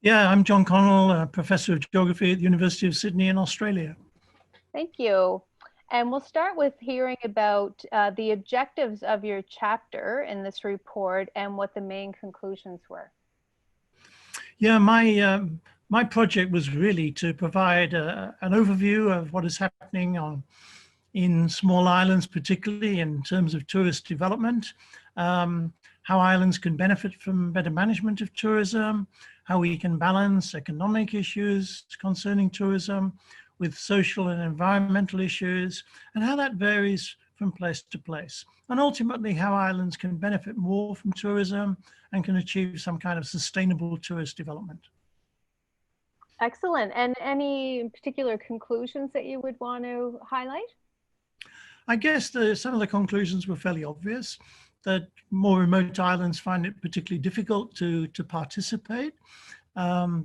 Yeah, I'm John Connell, a Professor of Geography at the University of Sydney in Australia. Thank you. And we'll start with hearing about the objectives of your chapter in this report and what the main conclusions were. Yeah, my project was really to provide an overview of what is happening in small islands, particularly in terms of tourist development, how islands can benefit from better management of tourism, how we can balance economic issues concerning tourism with social and environmental issues, and how that varies from place to place. And ultimately how islands can benefit more from tourism and can achieve some kind of sustainable tourist development. Excellent. And any particular conclusions that you would want to highlight? I guess some of the conclusions were fairly obvious, that more remote islands find it particularly difficult to participate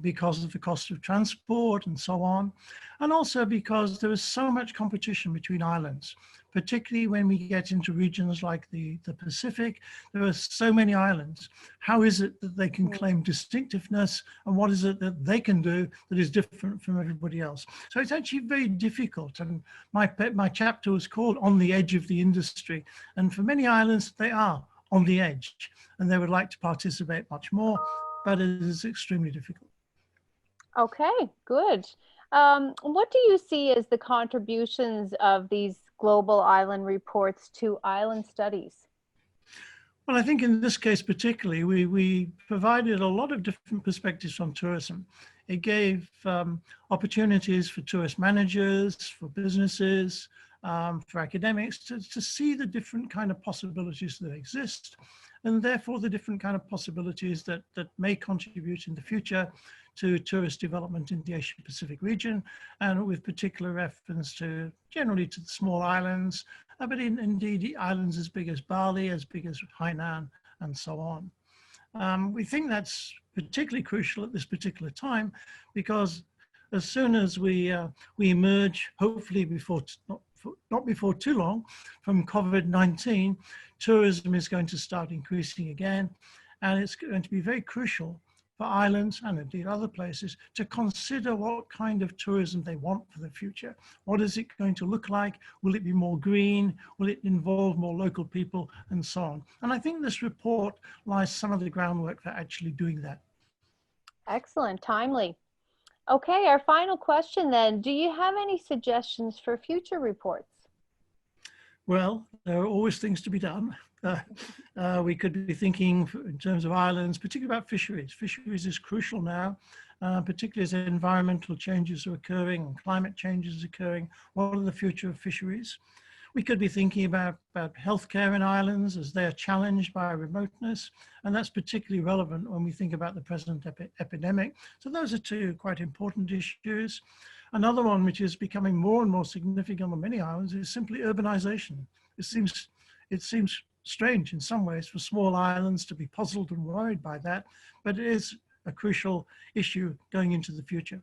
because of the cost of transport and so on. And also because there is so much competition between islands, particularly when we get into regions like the Pacific. There are so many islands. How is it that they can claim distinctiveness, and what is it that they can do that is different from everybody else? So it's actually very difficult. And my chapter was called On the Edge of the Industry. And for many islands, they are on the edge and they would like to participate much more, but it is extremely difficult. Okay, good. What do you see as the contributions of these global island reports to island studies? Well, I think in this case particularly, we provided a lot of different perspectives on tourism. It gave opportunities for tourist managers, for businesses, for academics to see the different kind of possibilities that exist, and therefore the different kind of possibilities that may contribute in the future to tourist development in the Asia Pacific region, and with particular reference to generally to the small islands, but indeed islands as big as Bali, as big as Hainan, and so on. We think that's particularly crucial at this particular time, because as soon as we emerge, hopefully not before too long, from COVID-19, tourism is going to start increasing again, and it's going to be very crucial for islands and indeed other places to consider what kind of tourism they want for the future. What is it going to look like? Will it be more green? Will it involve more local people, and so on? And I think this report lies some of the groundwork for actually doing that. Excellent, timely. Okay, our final question then. Do you have any suggestions for future reports? Well, there are always things to be done. We could be thinking in terms of islands, particularly about fisheries. Fisheries is crucial now, particularly as environmental changes are occurring and climate changes are occurring. What are the future of fisheries? We could be thinking about healthcare in islands as they are challenged by remoteness, and that's particularly relevant when we think about the present epidemic. So those are two quite important issues. Another one which is becoming more and more significant on many islands is simply urbanization. It seems strange in some ways for small islands to be puzzled and worried by that, but it is a crucial issue going into the future.